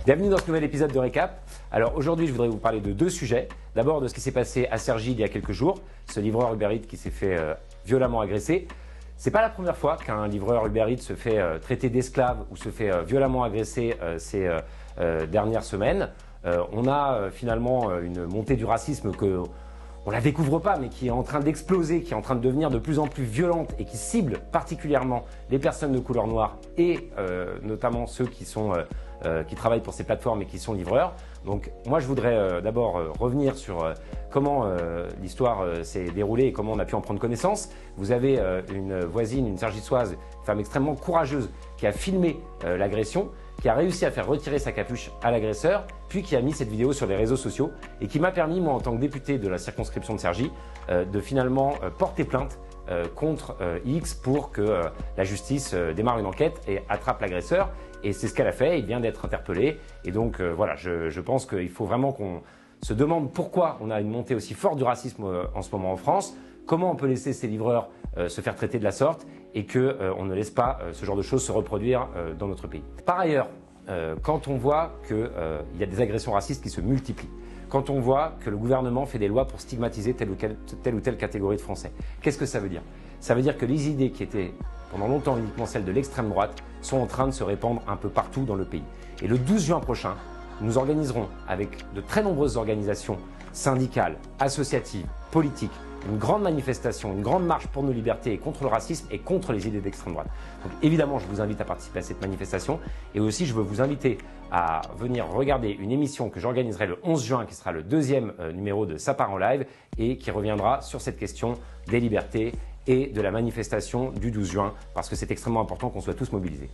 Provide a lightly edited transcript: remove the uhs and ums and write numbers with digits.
Bienvenue dans ce nouvel épisode de Récap. Alors aujourd'hui, je voudrais vous parler de deux sujets. D'abord de ce qui s'est passé à Cergy il y a quelques jours, ce livreur Uber Eats qui s'est fait violemment agresser. C'est pas la première fois qu'un livreur Uber Eats se fait traiter d'esclave ou se fait violemment agresser ces dernières semaines. On a finalement une montée du racisme que on la découvre pas, mais qui est en train d'exploser, qui est en train de devenir de plus en plus violente et qui cible particulièrement les personnes de couleur noire et notamment ceux qui travaillent pour ces plateformes et qui sont livreurs. Donc moi je voudrais d'abord revenir sur comment l'histoire s'est déroulée et comment on a pu en prendre connaissance. Vous avez une voisine, une Cergissoise, une femme extrêmement courageuse qui a filmé l'agression, qui a réussi à faire retirer sa capuche à l'agresseur, puis qui a mis cette vidéo sur les réseaux sociaux et qui m'a permis, moi en tant que député de la circonscription de Cergy, de finalement porter plainte contre X pour que la justice démarre une enquête et attrape l'agresseur. Et c'est ce qu'elle a fait, il vient d'être interpellé. Et donc voilà, je pense qu'il faut vraiment qu'on se demande pourquoi on a une montée aussi forte du racisme en ce moment en France, comment on peut laisser ces livreurs se faire traiter de la sorte et qu'on ne laisse pas ce genre de choses se reproduire dans notre pays. Par ailleurs, quand on voit qu'il y a des agressions racistes qui se multiplient, quand on voit que le gouvernement fait des lois pour stigmatiser telle ou telle catégorie de Français, qu'est-ce que ça veut dire? Ça veut dire que les idées qui étaient pendant longtemps uniquement celles de l'extrême droite sont en train de se répandre un peu partout dans le pays. Et le 12 juin prochain, nous organiserons avec de très nombreuses organisations syndicales, associatives, politiques, une grande manifestation, une grande marche pour nos libertés et contre le racisme et contre les idées d'extrême droite. Donc évidemment, je vous invite à participer à cette manifestation et aussi je veux vous inviter à venir regarder une émission que j'organiserai le 11 juin qui sera le deuxième numéro de Ça part en live et qui reviendra sur cette question des libertés et de la manifestation du 12 juin parce que c'est extrêmement important qu'on soit tous mobilisés.